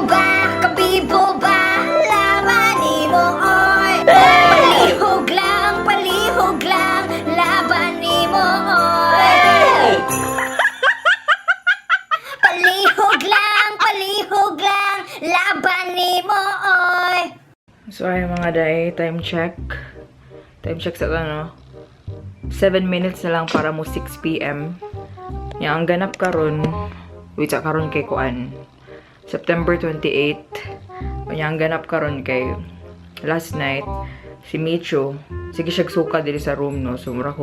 ba? Kabibo ba? Laban mo, oy! Palihog lang, laban mo, oy! Palihog lang, laban mo, oy! So ay mga day, time check. Time check sa ano. 7 minutes na lang para mo 6 PM. Yang ang ganap karon, wait sa karon kay kuan. September 28. Yang ang ganap karon kay last night si Micho. Sige siya suka diri sa room no. So murag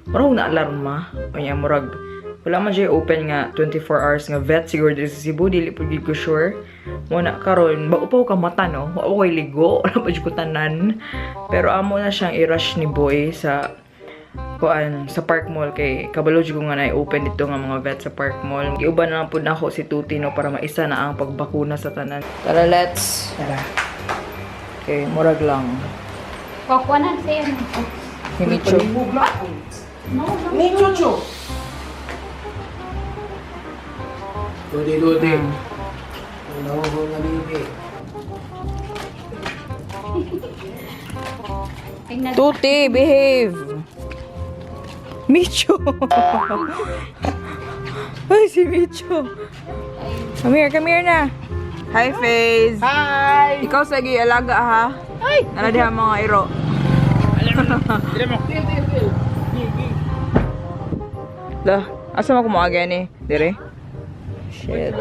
na alarma. Anya murag wala man siya open nga 24 hours nga vet siguro diri sa Cebu, dili pud gid ko sure. Muna karon maupaw ka mata no. Wa koy ligo, wala pa jud ko tanan. Pero amo na siyang i-rush ni boy sa kuan sa Park Mall kay kabalo jud ko nga na-open dito nga mga vet sa Park Mall. Giuban na lang pud nako si Tuti no para maisa na ang pagbakuna sa tanan. Tara, let's. Tara. Okay, murag lang. Kukuha siya. Si Micho. Micho. Dodi. Ano ho nga bibi? Tuti, behave. Micho. Ay, si Micho. Come here na. Hi, Faze. Hi! Ikaw sige alaga ha. Ay! Ano diha mga iro? Lah, asa mo kumaga ni? Dire? Shit.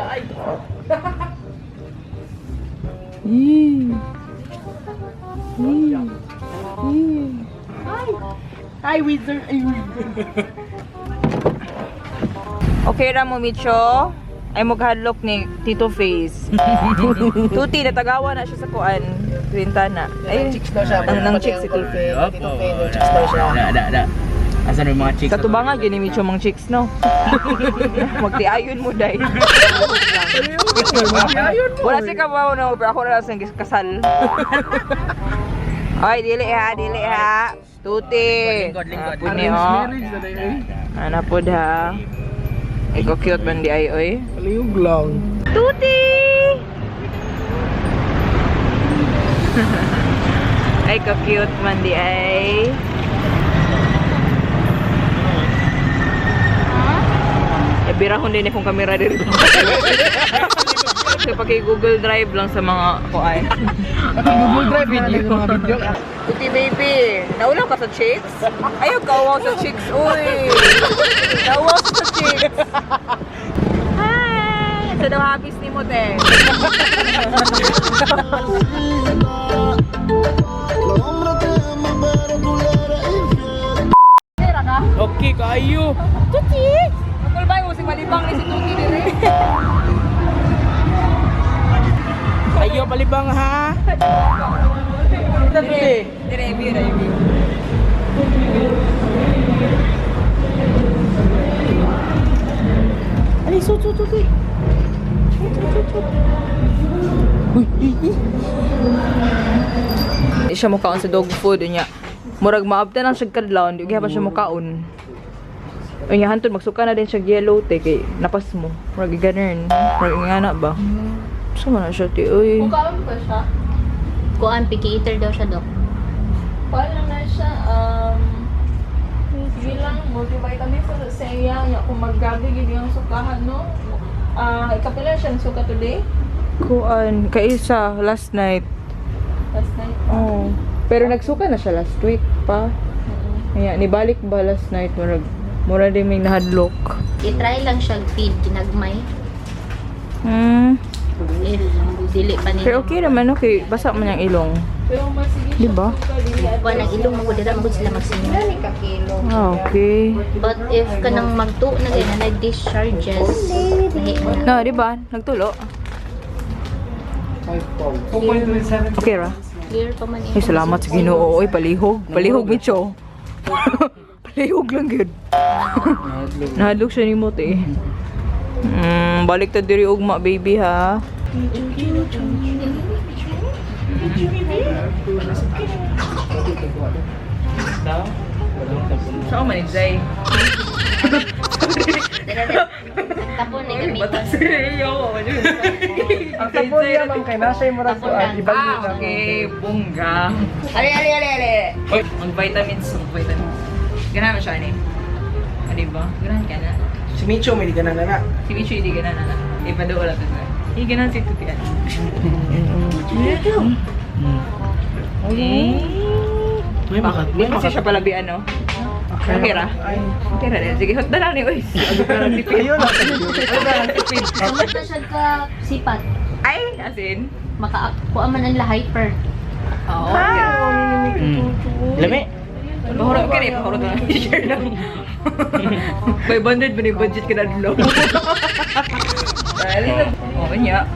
Hi, wizard. Okay ra mo, Micho. Ay maghadlok ni Tito Face. Tuti, natagawa na siya sa kuan. Quintana. Ay, Chicks daw siya. Nang chicks si Tito. Tito Fe, chicks daw siya. Da. Asan yung mga chicks? Katubangan yun ni Micho mang chicks, no? Magtiayon mo, day. Wala si kabaw, no? Pero ako na lang sa kasal. Ay, dili ha. Tuti. Lingkod. Puni, oh. Ano po ha? Ikaw cute man di ay, oy. Paliyog lang. Tuti! Ay, ka-cute man di ay. Eh, birahon din akong kamera dito. Kasi pag Google Drive lang sa mga kuay. Google Drive na Video. mga video. Tuti baby, naulang ka sa chicks? Ayaw kawaw sa chicks, uy! Kawaw sa chicks! Hi! Ito daw habis ni mo, te. Okay, kayo. Tuti! Akul ba yung malibang ni si Tuti dire? Kayo palibang ha. Dire, review. Ali, Tuti. Di siya mukaon sa dog food niya. Murag maabta lang siya kadlaw, di pa siya mukaon. Unya hantod magsuka na din siya yellow te kay napas mo. Murag ganern. Murag ngana ba? Saan na siya ti uy? Kukaan ba siya? Kuhaan, picky eater daw siya, Dok. Paano na siya, bilang multivitamin sa iya, kung maggabi gid yung sukahan, no? Ikapila siya ng suka today? Kuan kaisa last night. Last night? Oh. Pero nagsuka na siya last week pa. Kaya nibalik ba last night mura din may nahadlok. I-try lang siya feed, ginagmay. If dili pa nila. Pero okay naman okay, basa man yung ilong. Pero masigit Di ba? Kuha ng ilong mo, dira mo sila magsinyo. ni kakilo. Ah, okay. But if kanang magtuo na gaya na discharges, nahi mo na. No, di ba? Nagtulo. 2.7. Okay ra. Clear pa man Ay, salamat sa Ginoo. Oy, palihog. Palihog, Micho. Palihog lang yun. Nahadlok siya ni Mote. Balik ta diri ugma, baby, ha? Saan man Zay? Tapon ni gamiton. Ang Tapolya, ma'am, kay nasa yung murag ko. Ibalik na. Okay, bongga. Ali. Oy. Mag-vitamins. Ganahan mo siya, ani? O, diba? Ganahan ka na. Si Micho, may di ka na na. Si Micho, hindi ganahan na. Ipadoon lang ito. Hindi ganahan si Tuti, ani. May bakit? Hindi kasi siya palabi, ano? Okay ra? Okay ra din. Sige, hot na lang ni Uy. Sige, parang tipid. Ayun lang. Tipid. Kamat na siya ka sipat. Ay, as in? Makakuha man ang hyper. Oo. Lami. Mahurot ka rin. Mahurot na. Share lang. 500 ba ni budget ka na dulaw? Dali na. Oo, niya.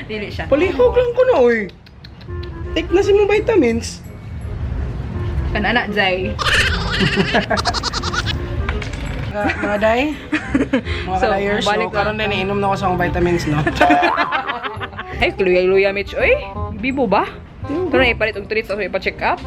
Dili siya. Palihog lang ko na, oy. Take na si mong vitamins. Kanana, Zay. Mga day, mga So, kalayers, so balik karon lang. na inom na ko sa akong vitamins, no? Ay, kluya-luya, Mitch. Uy, bibo ba? Ito na ipalit og treats o ipa-check up.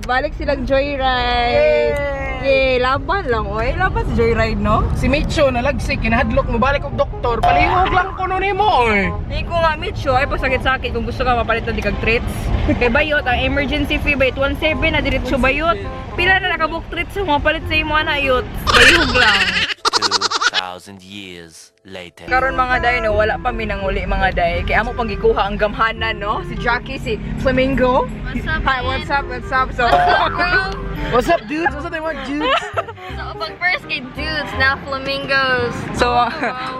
Balik silang joyride. Yay! Laban lang, oy. Laban sa joyride, no? Si Micho, nalagsik, kinahadlok mo, balik og doktor, palihog lang ko nun mo, oy. Hindi ko nga, Mitch, ay pasakit-sakit kung gusto ka mapalit ng kag treats. Kay bayot, ang emergency fee bayot, 1.7 na diretso bayot. Pila na nakabook treats sa mapalit sa imo na yot. Bayog lang. 2,000 years later. Karon mga day, no, wala pa minanguli mga day. Kaya amo pang gikuha ang gamhanan, no? Si Jackie, si Flamingo. What's up, Hi, man? what's up? So, What's up, dudes? What's up, mga dudes? So, pag first kay dudes, now flamingos. so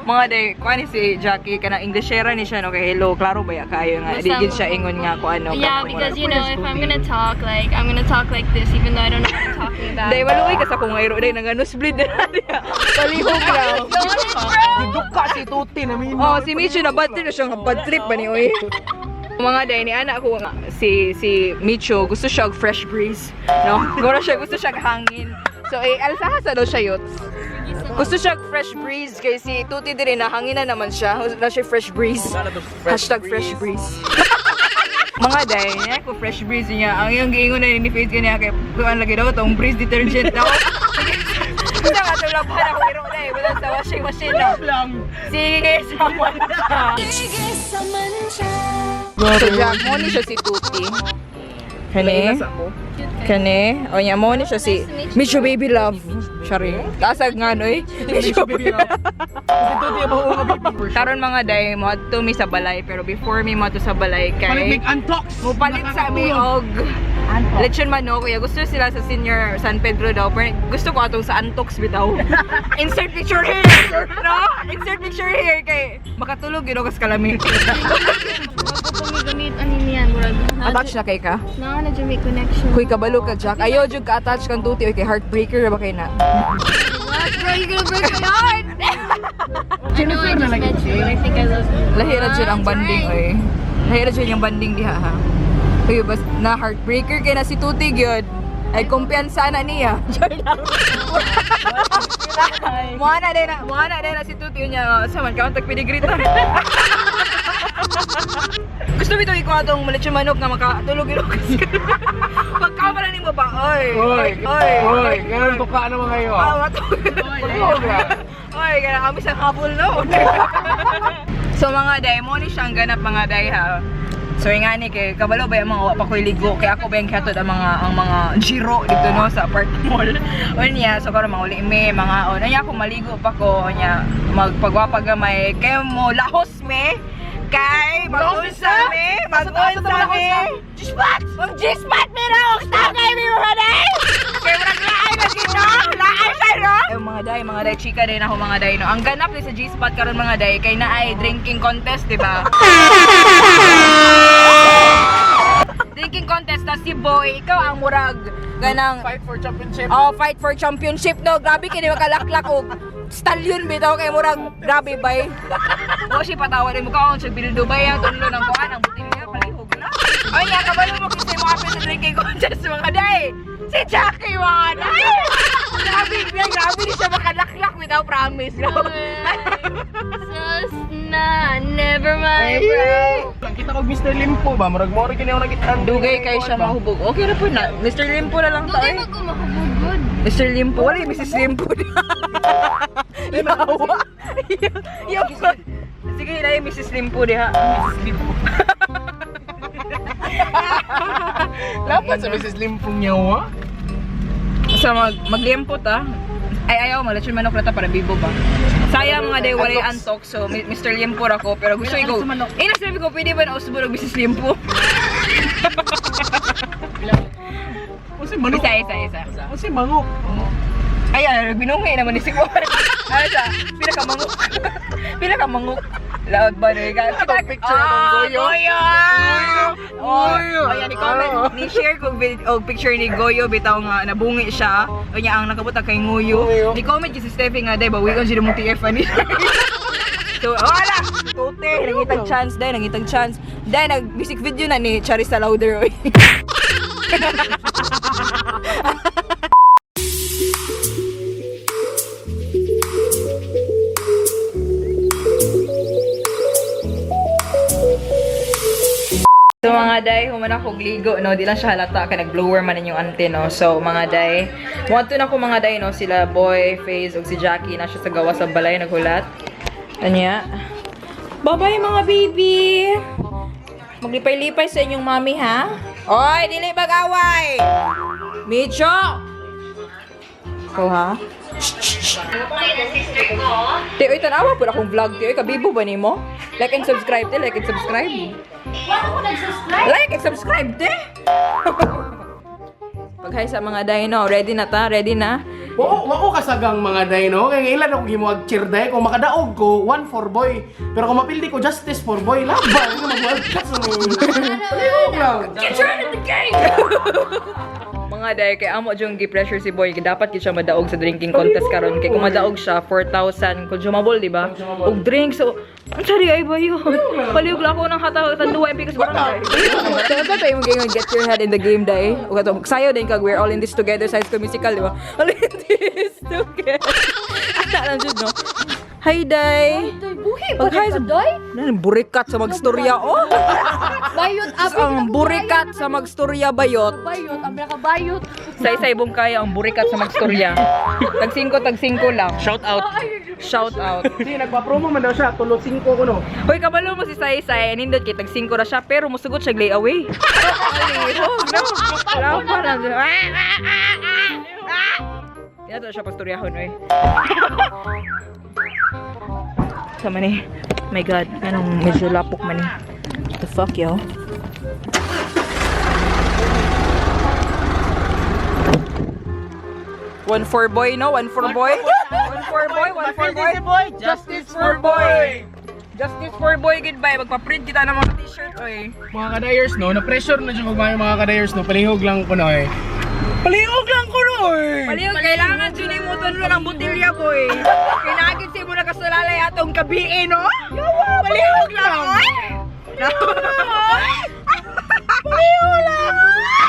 mga day, kuha ni si Jackie, kanang Englishera ni siya, no? Kay hello, klaro ba ya kayo nga. Di gid siya ingon nga kung ano. Yeah, because you know, if I'm gonna talk, like I'm gonna talk like this, even though I don't know what I'm talking about. Day, maluoy ka sa kung ngayon, day, nang-nosebleed na niya. Palihog lang. Duka si Tuti na min. Oh, si Micho na bad trip na siya, bad trip ba ni Uy? Mga day, ni anak ko, si Micho, gusto siya og fresh breeze. No? Gura siya, gusto siya hangin. So, alsahasa daw siya yun. Gusto siya og fresh breeze, kay si Tuti din na hangin na naman siya. Na siya fresh breeze. Hashtag fresh breeze. Mga day, niya ko fresh breeze niya. Ang yung giingon na ni-face ko niya, kaya kuhaan lagi daw itong breeze detergent daw. Gusto nga itong labahan ako iro na eh. Wala sa washing machine na. Sige, saman siya. So, Jack, mo ni siya si Tuti. Kani? O niya, mo ni siya si Micho Baby Love. Sorry. Kasag nga, no eh. Micho Baby Love. Karon mga day, mo ato mi sa balay. Pero before mi mo ato sa balay, kay Antox. mo palit sa mi og lechon manok. Kaya gusto sila sa senior San Pedro daw. Pero gusto ko atong sa Antox bitaw. Insert picture here! No? Insert picture here kay makatulog yun kas kalami. Gamit ani niyan, murag. Attach na kay ka? Na na jud may connection. Kuy kabalo ka, Jack. Ayaw jud ka attach kang Tuti o kay heartbreaker ba kay na? What, bro? You gonna break my heart? I know I just met you. I think I love you. Lahira jud ang banding oy. Lahira jud yung banding diha ha. Kuy bas na heartbreaker kay na si Tuti gyud. Ay kumpiyansa na niya. Muana din na si Tuti niya. Saman ka tag pinigrita. Gusto bitaw iko atong lechon manok na makatulog-ilog. Pagkamera nimo ba? Oy. Ganun to ka naman ngayon. Oy, ganang kami sa habol no. So mga day, mo ni siyang ganap mga day ha. So nga ni kay kabalo ba yung mga wa pa ko'y ligo kay ako ba yung katod ang mga giro dito no sa apart mall. O niya so karon mauli mi mga on anya ako maligo pa ko nya magpagwapa gamay kay mo lahos me kay mag-unsa mi G-spot mag-G-spot mi raw tagay mi mga day kay murag laay na sino laay sa no mga day chika din ako mga day no ang ganap ni sa G-spot karon mga day kay naay drinking contest di ba? Drinking contest na si Boy, ikaw ang murag ganang Fight for championship. oh, fight for championship no. Grabe kini makalaklak og stallion bitaw kay murag grabe bay. O si patawad mo ka on sa bildo bay ang tunlo ng kuan ang butilya palihog na. Ay ya kabalo mo kasi mo apil sa drinking contest mga day. Si Jackie man. Grabe ni siya makalaklak without promise no. Sus na, never mind, bro. Nakita ko Mr. Limpo ba? Marag mo rin kini ako nakita. Dugay kay siya mahubog. Okay na po na. Mr. Limpo na lang tayo. Dugay magkumahubugod. Mr. Limpo. Wala yung Mrs. Limpo. Yawa. Yawa. Sige na yung Mrs. Limpo diha. Mrs. Limpo. Lapat sa Mrs. Limpong nyawa. So maglimpo ta. Ay ayaw maglechon manok na ta para bibo ba. Sayang mga day walay antok so Mr. Limpo ako pero gusto ko. Nasabi ko pwede ba na usbo ng Mrs. Limpo? Kasi manok. Isa. Kasi manok. Ay, binungay naman ni si Kuan. Ano siya? Pila ka manguk. Loud ba na Itong picture ng Goyo. Goyo! Ayan, ni share ko picture ni Goyo, bitaw nga nabungi siya. O niya ang nakabutang kay Nguyo. Ni comment si Steffi nga, day, bawi ko siya mong TF ni So, wala! Tote, nangitag chance, day, nangitag chance. Day, nag-music video na ni Charissa Lauder, oy. So mga day, human ako gligo, no? Di lang siya halata, ka nag-blower man yung ante, no? So mga day, want to na ko mga day, no? Sila Boy, Faze, o si Jackie na siya sa gawa sa balay, naghulat. Anya. Bye-bye mga baby! Maglipay-lipay sa inyong mami, ha? Oy, dili mag-away! Micho! Ikaw, ha? Te, oy, tanawa po na akong vlog, te. Oy, kabibo ba ni mo? Like and subscribe, te. Like and subscribe. Like and subscribe, te. Pag-hi sa mga dino. Ready na ta? Ready na? Wako kasagang mga dino. Kaya ilan ako gimuag cheerday. Kung makadaog ko, 1 for boy. Pero kung mapildi ko, justice for boy. Laban! Ano mag-wildcat sa Palihog lang. Get turned in the game! Mga day, kay amo yung gi-pressure si Boy, dapat siya madaog sa drinking contest karon. Kay kung madaog siya, 4,000 consumable, di ba? Og drink, so, ang sari ay ba yun? Palihog lang ako ng tanduwa MP kasi barangay. So, ito tayo mo ganyan, get your head in the game, day. O kato, sayo din kag, we're all in this together, Science School Musical, di ba? All in this together. Ano lang dyan, no? Hi, day. Buhi ba Pag-hi sa... doy? Burikat sa magstorya, oh! Bayot, Ang burikat sa magstorya bayot. Bayot, abra ka bayot. Sa ibong kaya ang burikat sa magstorya. Tag-5 lang. Shout out. Shout out. Hindi, nagpa-promo man daw siya. Tulot 5 ko, no? Hoy, kabalo mo si Sai, nindot kay tag-5 ra siya, pero musugot siya layaway. Alihog, no? Wala pa na. Kaya siya pastoryahon, oy. Sama ni. My God, anong medyo lapok man ni. What the fuck, yo? One for boy, no? One for boy? One for boy, one for boy. Justice for boy! Justice for boy, goodbye. Magpa-print kita ng mga t-shirt, oy. Mga kadayers, no? Na-pressure na siya magmahal mga kadayers, no? Palihog lang ko, no, eh. Palihog lang ko, no, eh. Palihog, kailangan sinimutan mo ng botilya, boy. Kailangan si mo na kasalalay atong kabi, no? Palihog lang, oy! Palihog lang, oy!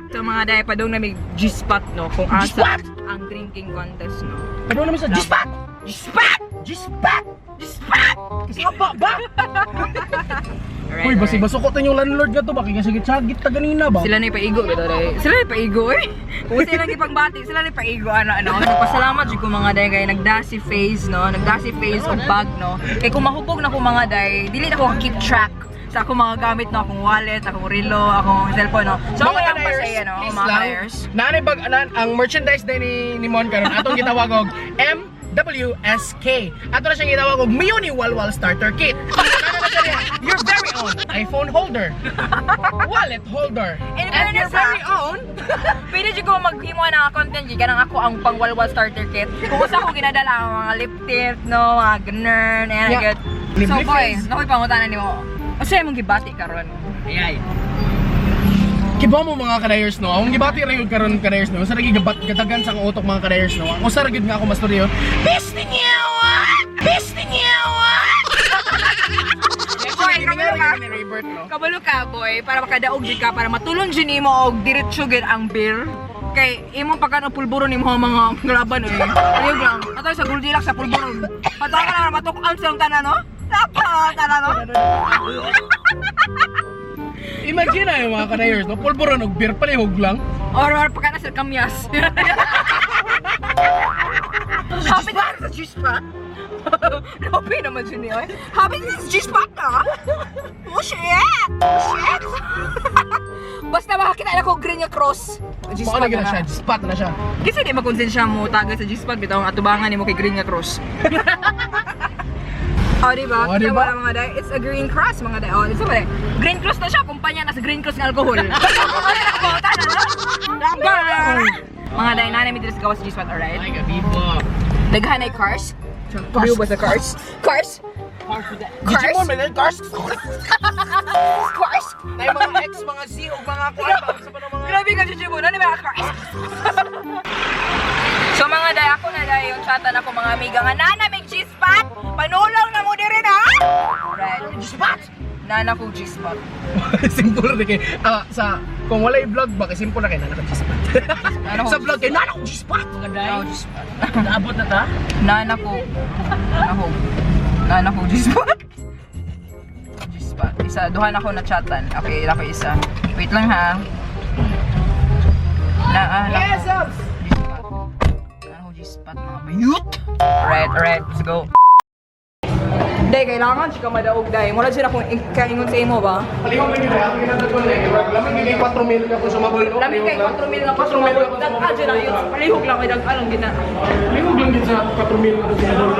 So mga day, padong na may G-spot, no? Kung asa ang drinking contest, no? Ano naman sa G-spot? G-spot! G-spot! G-spot! Kasaba ba? Alright, Uy, basi alright. basukotan yung landlord ka to. Bakit nga sagit-sagit ta ganina ba? Sila na ipaigo, ito day. Sila na ipaigo, eh. Kung sila ipagbati, sila na ipaigo, ano. Nagpasalamat dyan ko mga day, kaya nagdasi face, no? Nagdasi face o bag, no? Kaya kung mahubog na ko mga day, dili na ko keep track sa akong mga gamit, no? Akong wallet, akong relo, akong cellphone, no? So, ako yung pasaya, no? Mga kadayers. Naanay bag, ang merchandise din ni Mon karon atong gitawag og MWSK. Ato na siyang gitawag og Miyuni Walwal Starter Kit. Ano na siya niya? Your very own iPhone holder, wallet holder, In and your fairness, ha? very own Pwede dyan ko maghimo ng content dyan, ganang ako ang pangwalwal starter kit. Kung gusto ko ginadala ang mga lip tint, no? Mga ganern, ayan, Yeah. good. Lip So, lip boy, face. nakoy pangutanan ni mo. Asa yung gibati karon? Ayay. Kiba mo mga kadayers, no? Ang gibati ra yun karon kadayers, no? Sa lagi gatagan sa akong utok mga kadayers, no? Ako sa ragid nga ako mastoryo. Pisting yawa! Pisting yawa! Boy, kabalo ka. Ni Raybert, no? Kabalo ka, boy, para makadaog dyan ka, para matulon dyan nimo og diretso gid ang beer. Kay imo pagkano pulburo nimo ang mga laban, eh. Ayog lang. Ato sa Goldilocks sa pulburo. Patawa ka na matuk-ang sa tanan, no? Imagine na yung mga kanayers, no? Pulburon, og beer pala yung lang. Or pagka nasa kamyas. Happy na sa G-spot. Happy naman siya niya. Happy na sa G-spot na. Oh shit! Oh shit! Basta makakita na ko green nga cross. Baka na siya, spot na siya. Kasi di makonsensya mo tagay sa G-spot. Bitaw ang atubangan ni mo kay green nga cross. Oh, diba? Oh, diba? Kaya mga day, it's a green cross, mga day. Oh, it's a green cross na siya, kumpanya na sa green cross ng alcohol. Mga day, nanay mi dito sa gawas G-spot, alright? Ay, gabibo. Daghan ay cars. Kabiyo ba sa cars? Cars? Cars? Cars? Cars? Na yung mga ex, mga Z, o mga kuwan ba? Sa pa ng mga... Grabe ka, Chichibo. Ano yung mga cars? So mga day, ako na day, yung chatan ako mga amiga nga, Nana, may G-spot! Panulong na mo din rin, ha? Alright. G-spot! Nana ko G-spot. Simple na kay... sa... Kung wala yung vlog ba, kasi simple na kay Nana ko G-spot. Sa vlog kay Nana ko G-spot! Nana ko G-spot. Naabot na ta? Nana ko G-spot. G-spot. Isa, duhan ako na chatan. Okay, ako isa. Wait lang ha. Yes, Nana ko G-spot mga bayut. Alright, let's go. Day, kailangan siya ka madaog, day. Mula siya akong kaingon sa imo ba? Palihog lang yun, ako ginatagol na eh. Lamig kay 4 mil ka kung sumabol. Lamig kay 4 mil na pa sumabol. Dag-a dyan na yun. Palihog lang kay dag-anong gina. Palihog lang din sa 4 mil ka kung sumabol.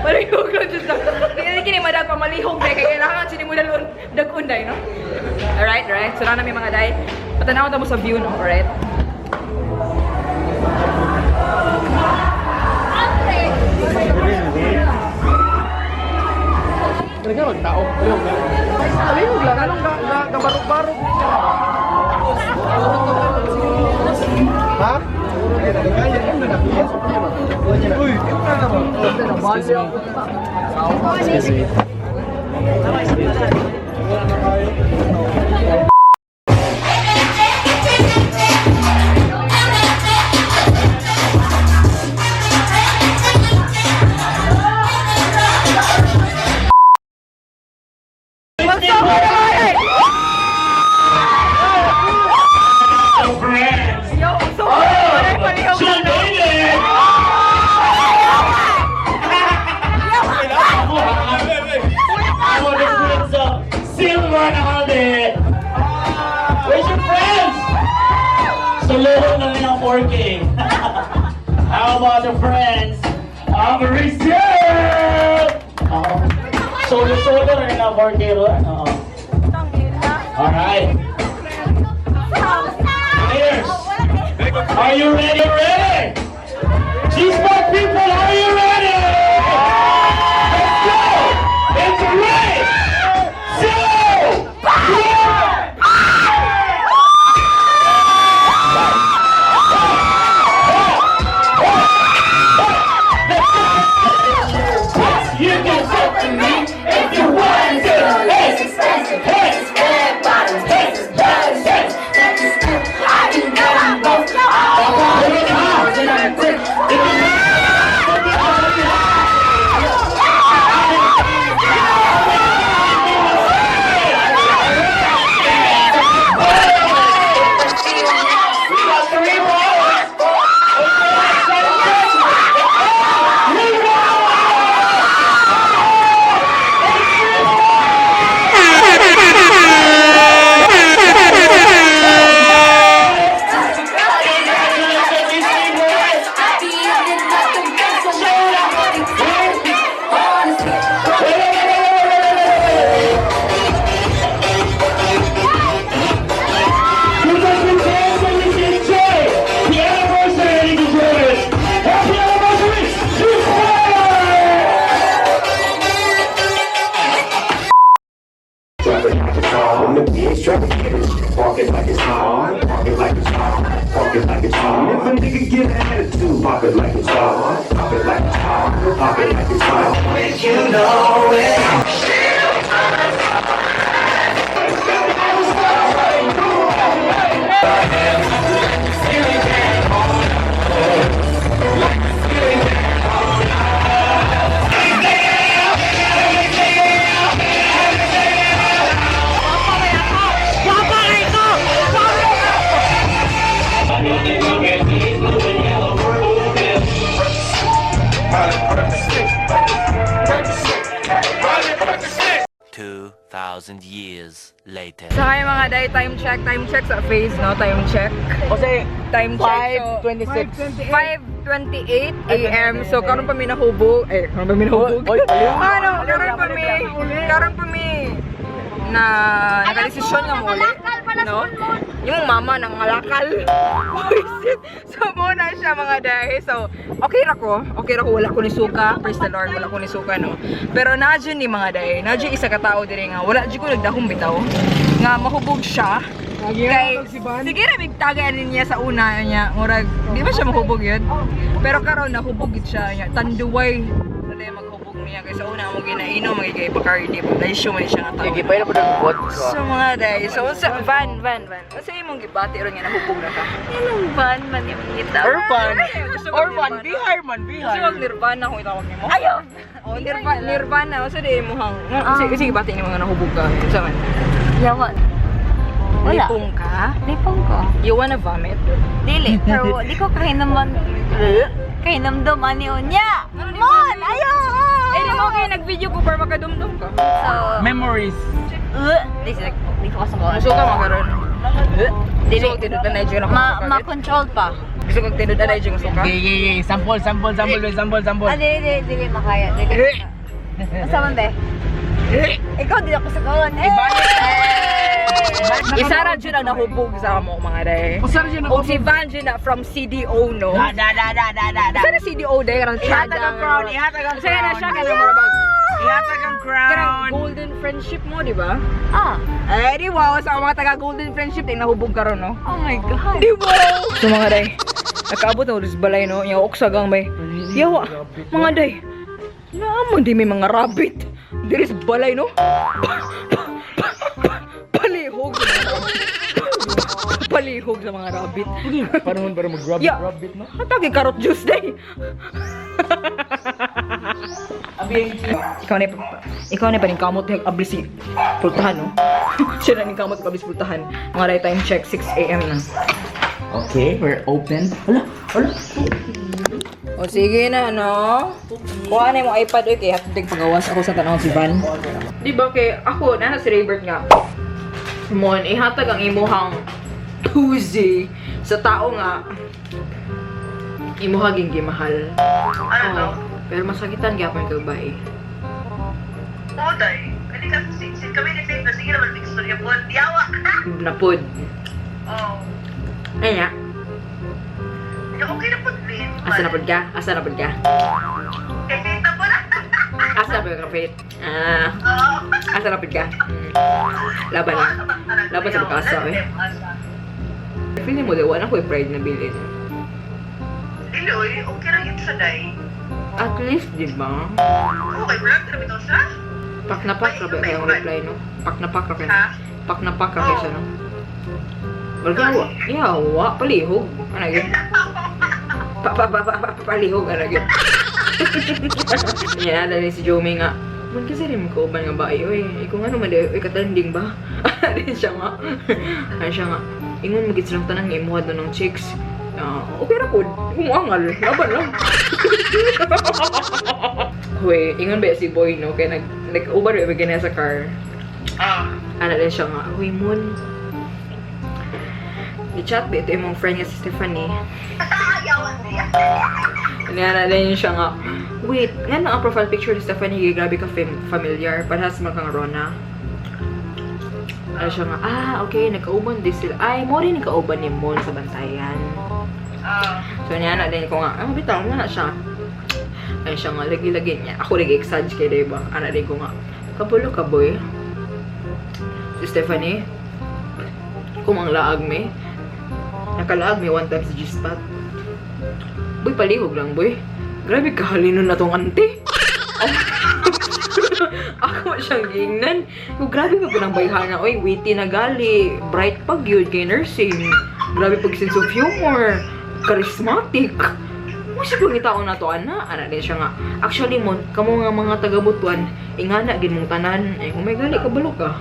Palihog lang dyan sa... Hindi kini madag pa malihog, day. Kaya kailangan siya mo dalon dag-un, day, no? Alright. So na namin mga day. Patanaw mo sa view, no? Alright? Talaga magtao. Palihog lang. Palihog lang. Anong kabarog-barog niya? Ha? Uy! Where's your friends? Saluhan namin ang 4K. How about the friends? Mauricio! Solo rin ang 4K ron. Alright. Players, are you ready? G-Spot people, are you ready? Let's go! It's ready! You can talk to me if you want to. Hey, hey, I can go on both. Walking like it's hard, walking like it's hard, walking like it's hard. If a nigga get an attitude, pop it like it's hard, pop it like it's hard, pop it like it's hard. When you know it. 2,000 years later. So kayo mga day, time check sa face, no? Time check. Kasi Time check. So, 5:26. 5:28 a.m. So, karon pa mi nahubog. Karon pa mi nahubog. Karon pa mi na nagdesisyon nga mo ulit. No? Yung mama nang ngalakal. So, muna siya mga day. So, okay ra ko. Wala ko ni suka. Praise the Lord, wala ko ni suka, no? Pero nadyo ni mga day. Nadyo isa ka tao diri nga. Wala dyo ko nagdahong bitaw. Nga mahubog siya. Kay, sige na bigtagan niya sa una niya. Murag, di ba siya mahubog yun? Pero karon nahubog yun siya. Tanduway. Dali maghubog niya. Kaya sa una mo ginainom, magigay Bacardi. Laisyo man siya nga tao. Sige, pwede po ng bot. So mga day, so sa van. Kasi imong gibati ron nga nahubog na ka. Anong van man yung ngita? Orphan. Gusto ko Orphan. Nirvana. Bihar man. Gusto Bihar. mag Nirvana kung itawag niyo mo? Ayaw! Oh, Nirvana. So di mo hang. Sige, bati ni mga nahubog ka. Sa man. Yawan. Wala. Lipong ka? Lipong ko. You wanna vomit? Dili. Pero di ko kahinamon. Kahinamdaman ni Unya. Mon! Ayaw! Eh, di mo kayo nag-video ko para makadumdum ka. So, Memories. di ko kasama. Gusto ka makaroon. Dili. Gusto kong tinudan na yung Ma-control pa. Gusto kong tinudan na yung gusto ka? Okay. Sample. Dili makaya. Dili. Asa man be? Ikaw di ako sa kawan. Isa ra dyan ang nahubog sa mo mga day. Usar dyan O si Van dyan na from CDO, no? Da. Isa na CDO day, karang Ihatag ang crown. Isa na siya, kaya marabag. Ihatag ang Karang crown. golden friendship mo, di ba? Ah. Eh, di wow, sa mga taga golden friendship, din nahubog ka ron, no? Oh my God. Di wow! So mga day, nakaabot na ulit balay, no? Yung oksagang may, yawa, mga day, naman di may mga rabbit. Diris balay, no? Palihog sa mga rabbit. Palihog sa mga rabbit. Paano para mag-grab Yeah. rabbit, no? Hatagi carrot juice day. Ikaw na pa ning kamot yung ablis si pultahan, no? Siya na ning kamot yung ablis pultahan. Mga right time check, 6 a.m. na. Okay, we're open. Hala. O sige na, no? Kuha na yung iPad, okay? Hatid pagawas ako sa tanong si Van. Di ba kay ako, na si Raybert nga. Mon, ihatag ang imuhang Tuesday sa tao nga imuhaging gimahal. Ano? Pero masakitan gyapon kag bae. Oday, kani ka sin kami ni Faith na sige naman Victoria po. Yawa. Napod. Oh. Anya, Ya okay na po din. asa napod ka? Asa napod ka? Kay Faith na po na. Asa napod ka, Faith? Asa napod ka? Laban na. Laban sa pagkasa, eh. Feeling mo, wala ko yung pride na bilin. Diloy, okay lang ito sa day. At least, di ba? Okay, vlog na bitaw siya. Pak na pak, rabi kayong reply, no? Pak na pak, rabi. Ha? Pak na pak, rabi siya, no? Walgawa. Yawa, palihog. Ano yun? Palihog, ano yun? Yan, dahil si Jomi nga. Man kasi rin magkauban nga ba? Oy, ikaw nga naman, oy, katanding ba? Ano siya nga? Ano siya nga? Ingon magit silang tanang imuhad na ng chicks. Okay ra po. Kumuangal. Laban lang. Hoy, ingon ba si Boy, no? Kaya nag-ubar yung ibigay niya sa car. Ano din siya nga. Hoy, Mon. I-chat ba ito yung mong friend niya si Stephanie. Yawa siya. Ano din siya nga. Wait, nga na ang profile picture ni Stephanie, grabe ka familiar. Parehas mo kang Rona. Ano siya nga, okay, nagkauban din sila. Ay, mo rin nagkauban ni Mon sa bantayan. So, niya na din ko nga, bitaw nga na siya. Ay siya nga, lagi-lagi niya. Ako nag-exage kay diba? Ano din ko nga, kabulo ka, boy. Si Stephanie, kumang laag me. Nakalaag me one time sa G-Spot. Boy, palihog lang, boy. Grabe kahalino na tong ante. Ako siyang gingnan. Grabe ka pinang na. Oy, witty na gali. Bright pag yun kay nursing. Grabe pag sense of humor. Charismatic. Musi kong itaon na to, ana. Ana din siya nga. Actually, Mon, kamo nga mga taga-Butuan, ingana, gin mong tanan. Ay, kung may gali, kabalo ka.